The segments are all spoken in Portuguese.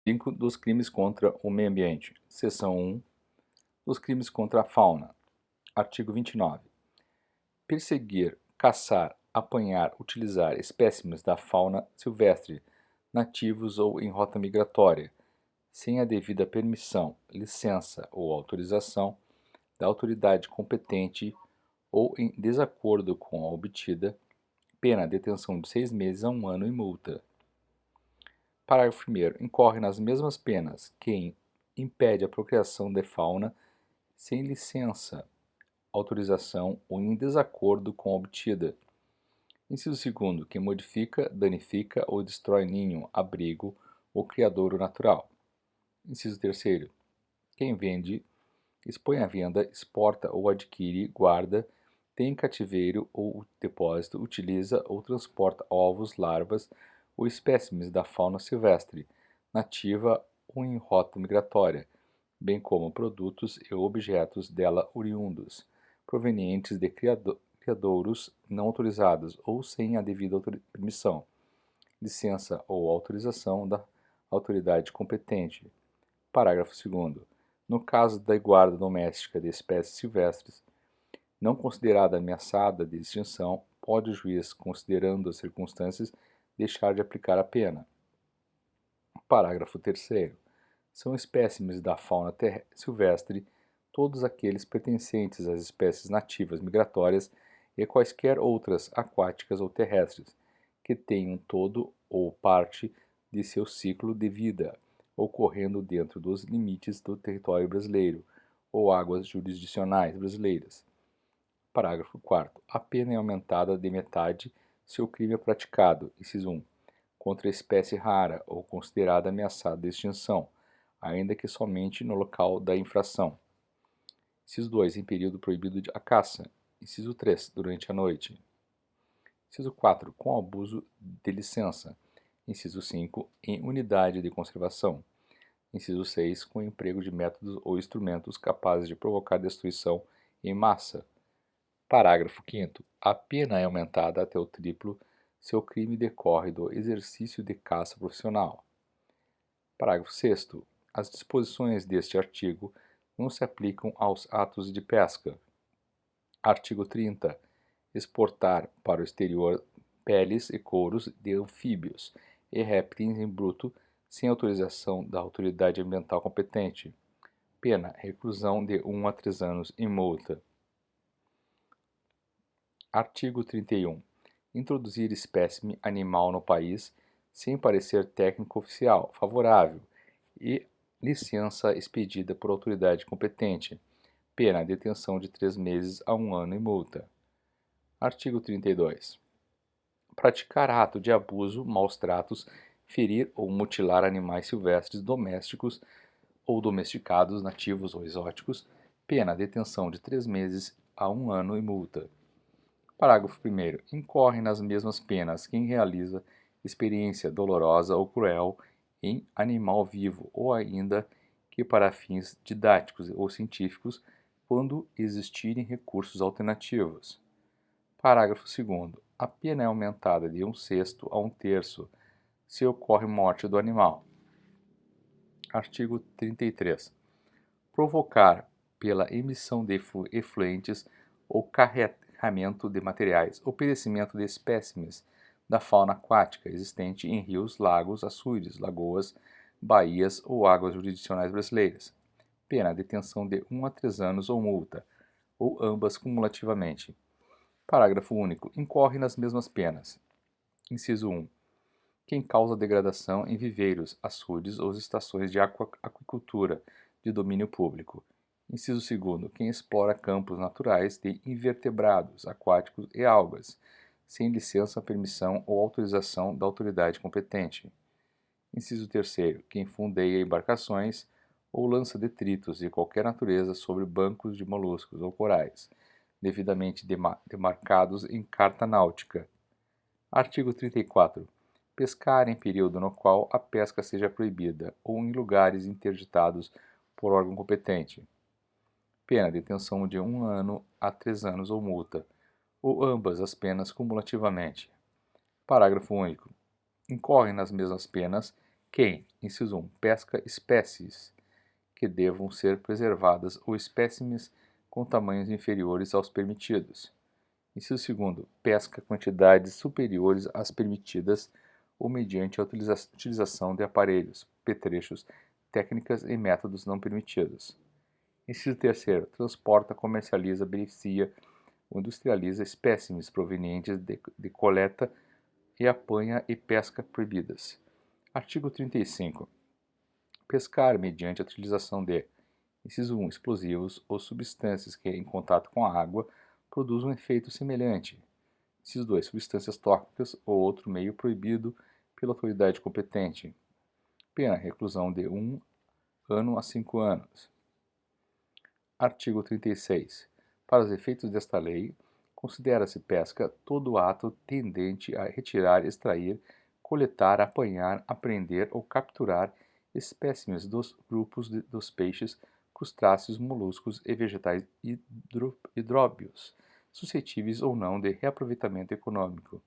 5 dos crimes contra o meio ambiente. Seção 1 dos crimes contra a fauna. Artigo 29. Perseguir, caçar, apanhar, utilizar espécimes da fauna silvestre, nativos ou em rota migratória, sem a devida permissão, licença ou autorização da autoridade competente ou em desacordo com a obtida, pena detenção de 6 meses a 1 ano e multa. Parágrafo 1º. Incorre nas mesmas penas quem impede a procriação de fauna sem licença, autorização ou em desacordo com a obtida. Inciso 2º. Quem modifica, danifica ou destrói ninho, abrigo ou criadouro natural. Inciso 3º. Quem vende, expõe à venda, exporta ou adquire, guarda, tem em cativeiro ou depósito, utiliza ou transporta ovos, larvas ou espécimes da fauna silvestre, nativa ou em rota migratória, bem como produtos e objetos dela oriundos, provenientes de criadouros não autorizados ou sem a devida permissão, licença ou autorização da autoridade competente. Parágrafo 2º. No caso da guarda doméstica de espécies silvestres, não considerada ameaçada de extinção, pode o juiz, considerando as circunstâncias, deixar de aplicar a pena. Parágrafo 3º. São espécimes da fauna silvestre todos aqueles pertencentes às espécies nativas migratórias e quaisquer outras aquáticas ou terrestres, que tenham todo ou parte de seu ciclo de vida ocorrendo dentro dos limites do território brasileiro ou águas jurisdicionais brasileiras. Parágrafo 4º. A pena é aumentada de metade se o crime é praticado, inciso 1, contra espécie rara ou considerada ameaçada de extinção, ainda que somente no local da infração. Inciso 2, em período proibido a caça. Inciso 3, durante a noite. Inciso 4, com abuso de licença. Inciso 5, em unidade de conservação. Inciso 6, com emprego de métodos ou instrumentos capazes de provocar destruição em massa. Parágrafo 5º. A pena é aumentada até o triplo se o crime decorre do exercício de caça profissional. Parágrafo 6º. As disposições deste artigo não se aplicam aos atos de pesca. Artigo 30. Exportar para o exterior peles e couros de anfíbios e répteis em bruto sem autorização da autoridade ambiental competente. Pena: reclusão de 1 a 3 anos e multa. Artigo 31. Introduzir espécime animal no país sem parecer técnico oficial favorável e licença expedida por autoridade competente. Pena: detenção de 3 meses a 1 ano e multa. Artigo 32. Praticar ato de abuso, maus tratos, ferir ou mutilar animais silvestres domésticos ou domesticados, nativos ou exóticos. Pena: detenção de 3 meses a 1 ano e multa. Parágrafo 1º. Incorre nas mesmas penas quem realiza experiência dolorosa ou cruel em animal vivo ou ainda que para fins didáticos ou científicos, quando existirem recursos alternativos. Parágrafo 2º. A pena é aumentada de 1/6 a 1/3 se ocorre morte do animal. Artigo 33. Provocar pela emissão de efluentes ou carregamento de materiais ou perecimento de espécimes da fauna aquática existente em rios, lagos, açudes, lagoas, baías ou águas jurisdicionais brasileiras. Pena: detenção de 1 a 3 anos ou multa, ou ambas cumulativamente. Parágrafo único. Incorre nas mesmas penas. Inciso 1. Quem causa degradação em viveiros, açudes ou estações de aquicultura de domínio público. Inciso 2º. Quem explora campos naturais de invertebrados aquáticos e algas, sem licença, permissão ou autorização da autoridade competente. Inciso 3º. Quem fundeia embarcações ou lança detritos de qualquer natureza sobre bancos de moluscos ou corais, devidamente demarcados em carta náutica. Artigo 34. Pescar em período no qual a pesca seja proibida ou em lugares interditados por órgão competente. Pena: detenção de 1 ano a 3 anos ou multa, ou ambas as penas cumulativamente. Parágrafo único. Incorre nas mesmas penas Quem, inciso 1, pesca espécies que devam ser preservadas ou espécimes com tamanhos inferiores aos permitidos. Inciso 2, pesca quantidades superiores às permitidas ou mediante a utilização de aparelhos, petrechos, técnicas e métodos não permitidos. Inciso 3, transporta, comercializa, beneficia ou industrializa espécimes provenientes de coleta e apanha e pesca proibidas. Artigo 35. Pescar mediante a utilização de: inciso 1, explosivos ou substâncias que, em contato com a água, produzam um efeito semelhante. Inciso 2, substâncias tóxicas ou outro meio proibido pela autoridade competente. Pena, reclusão de 1 ano a 5 anos. Artigo 36. Para os efeitos desta lei, considera-se pesca todo ato tendente a retirar, extrair, coletar, apanhar, apreender ou capturar espécimes dos grupos dos peixes, crustáceos, moluscos e vegetais hidróbios, suscetíveis ou não de reaproveitamento econômico,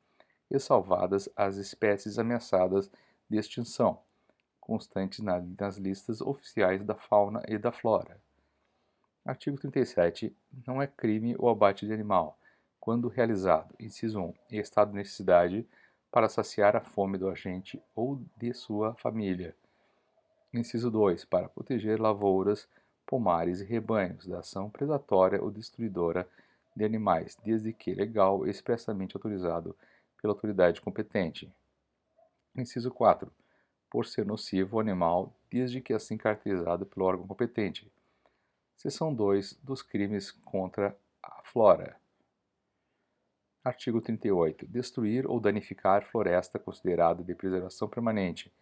e salvadas as espécies ameaçadas de extinção, constantes nas listas oficiais da fauna e da flora. Artigo 37. Não é crime o abate de animal, quando realizado, inciso 1, em estado de necessidade para saciar a fome do agente ou de sua família. Inciso 2, para proteger lavouras, pomares e rebanhos da ação predatória ou destruidora de animais, desde que legal e expressamente autorizado pela autoridade competente. Inciso 4, por ser nocivo ao animal, desde que assim caracterizado pelo órgão competente. Seção 2 dos crimes contra a flora. Artigo 38. Destruir ou danificar floresta considerada de preservação permanente,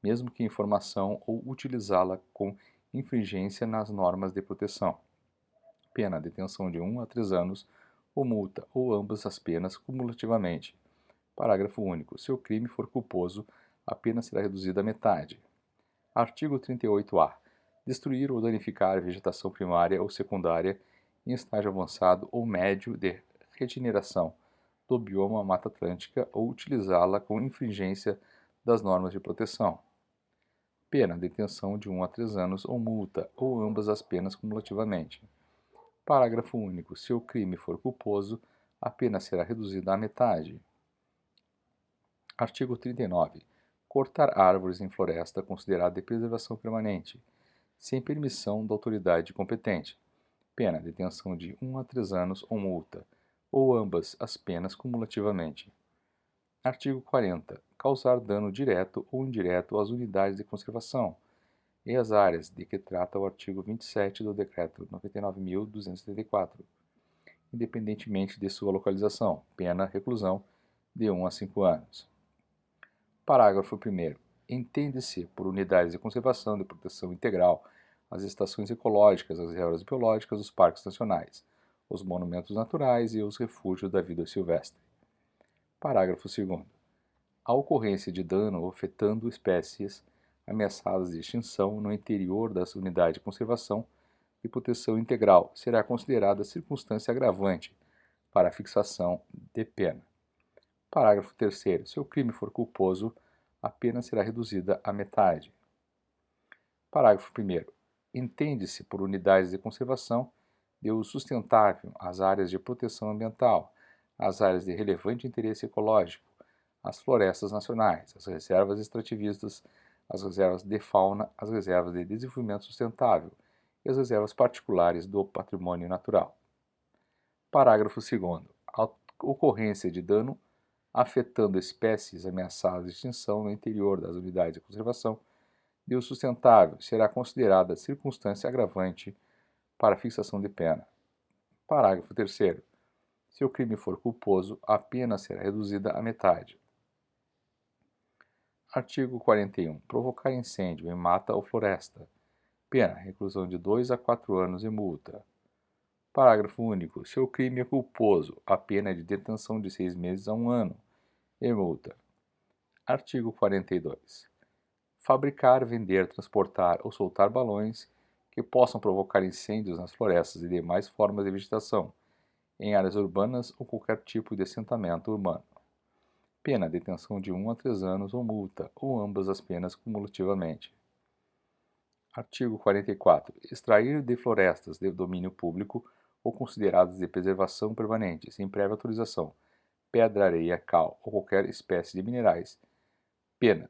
mesmo que em formação ou utilizá-la com infringência nas normas de proteção. Pena, detenção de 1 a 3 anos ou multa, ou ambas as penas cumulativamente. Parágrafo único. Se o crime for culposo, a pena será reduzida à metade. Artigo 38-A. Destruir ou danificar vegetação primária ou secundária em estágio avançado ou médio de regeneração do bioma Mata Atlântica ou utilizá-la com infringência das normas de proteção. Pena, detenção de 1 a 3 anos ou multa, ou ambas as penas cumulativamente. Parágrafo único. Se o crime for culposo, a pena será reduzida à metade. Artigo 39. Cortar árvores em floresta considerada de preservação permanente, sem permissão da autoridade competente. Pena, detenção de 1 a 3 anos ou multa, ou ambas as penas cumulativamente. Artigo 40. Causar dano direto ou indireto às unidades de conservação e às áreas de que trata o artigo 27 do Decreto 99.274, independentemente de sua localização. Pena, reclusão de 1 a 5 anos. Parágrafo 1º. Entende-se por unidades de conservação de proteção integral as estações ecológicas, as reservas biológicas, os parques nacionais, os monumentos naturais e os refúgios da vida silvestre. Parágrafo 2º. A ocorrência de dano afetando espécies ameaçadas de extinção no interior das unidades de conservação e proteção integral será considerada circunstância agravante para a fixação de pena. Parágrafo 3º. Se o crime for culposo, a pena será reduzida à metade. Parágrafo 1º. Entende-se por unidades de conservação de uso sustentável as áreas de proteção ambiental, as áreas de relevante interesse ecológico, as florestas nacionais, as reservas extrativistas, as reservas de fauna, as reservas de desenvolvimento sustentável e as reservas particulares do patrimônio natural. Parágrafo 2º. A ocorrência de dano afetando espécies ameaçadas de extinção no interior das unidades de conservação de uso sustentável será considerada circunstância agravante para a fixação de pena. Parágrafo 3º. Se o crime for culposo, a pena será reduzida à metade. Artigo 41. Provocar incêndio em mata ou floresta. Pena, reclusão de 2 a 4 anos e multa. Parágrafo único. Se o crime é culposo, a pena é de detenção de 6 meses a 1 ano e multa. Artigo 42. Fabricar, vender, transportar ou soltar balões que possam provocar incêndios nas florestas e demais formas de vegetação, em áreas urbanas ou qualquer tipo de assentamento urbano. Pena, detenção de 1 a 3 anos ou multa, ou ambas as penas cumulativamente. Artigo 44. Extrair de florestas de domínio público ou consideradas de preservação permanente, sem prévia autorização, pedra, areia, cal ou qualquer espécie de minerais. Pena,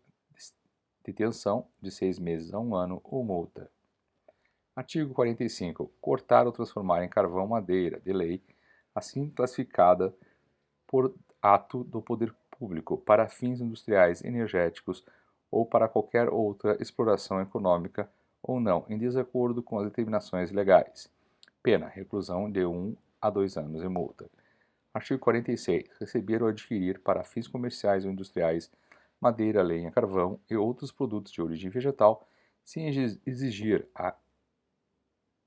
detenção de 6 meses a 1 ano ou multa. Artigo 45. Cortar ou transformar em carvão madeira, de lei, assim classificada por ato do poder público para fins industriais, energéticos ou para qualquer outra exploração econômica ou não, em desacordo com as determinações legais. Pena, reclusão de 1 a 2 anos e multa. Artigo 46. Receber ou adquirir para fins comerciais ou industriais madeira, lenha, carvão e outros produtos de origem vegetal, sem exigir a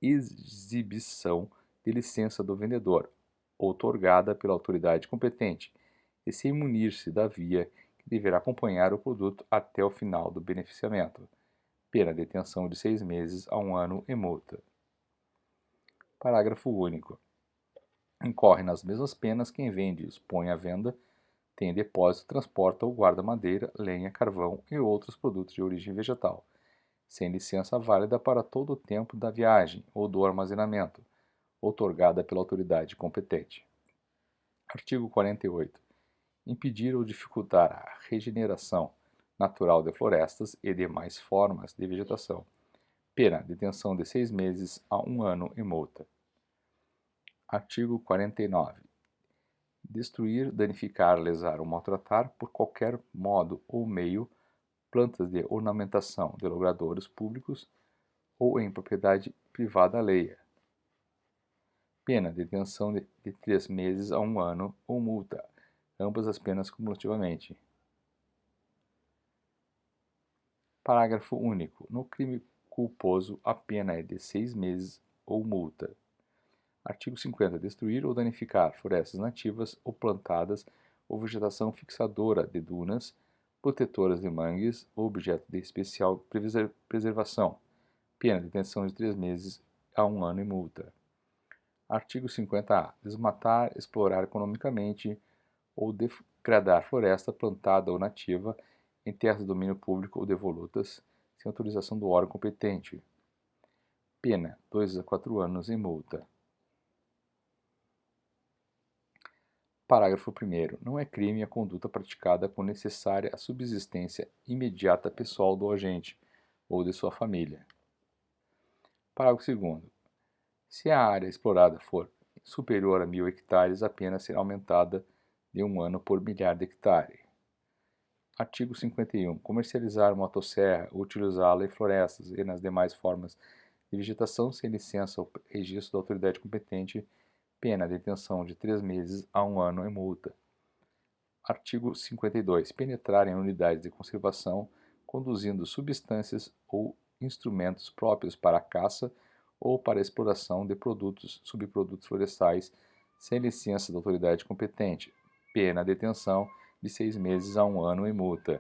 exibição de licença do vendedor, outorgada pela autoridade competente, e sem munir-se da via que deverá acompanhar o produto até o final do beneficiamento. Pena, detenção de 6 meses a 1 ano e multa. Parágrafo único. Incorre nas mesmas penas quem vende, expõe à venda, tem depósito, transporta ou guarda madeira, lenha, carvão e outros produtos de origem vegetal, sem licença válida para todo o tempo da viagem ou do armazenamento, outorgada pela autoridade competente. Artigo 48. Impedir ou dificultar a regeneração natural de florestas e demais formas de vegetação. Pena, detenção de 6 meses a 1 ano e multa. Artigo 49. Destruir, danificar, lesar ou maltratar por qualquer modo ou meio plantas de ornamentação de logradouros públicos ou em propriedade privada alheia. Pena, detenção de 3 meses a 1 ano ou multa, ambas as penas cumulativamente. Parágrafo único. No crime culposo, a pena é de 6 meses ou multa. Artigo 50. Destruir ou danificar florestas nativas ou plantadas ou vegetação fixadora de dunas, protetoras de mangues ou objeto de especial preservação. Pena, detenção de 3 meses a 1 ano e multa. Artigo 50-A. Desmatar, explorar economicamente ou degradar floresta plantada ou nativa em terras de domínio público ou devolutas, sem autorização do órgão competente. Pena, 2 a 4 anos e multa. Parágrafo 1º. Não é crime a conduta praticada com necessária subsistência imediata pessoal do agente ou de sua família. Parágrafo 2º. Se a área explorada for superior a 1.000 hectares, a pena será aumentada de 1 ano por milhar de hectare. Artigo 51. Comercializar motosserra ou utilizá-la em florestas e nas demais formas de vegetação sem licença ou registro da autoridade competente, pena, detenção de 3 meses a 1 ano e multa. Artigo 52. Penetrar em unidades de conservação conduzindo substâncias ou instrumentos próprios para a caça ou para a exploração de produtos, subprodutos florestais, sem licença da autoridade competente, pena, detenção de 6 meses a 1 ano e multa.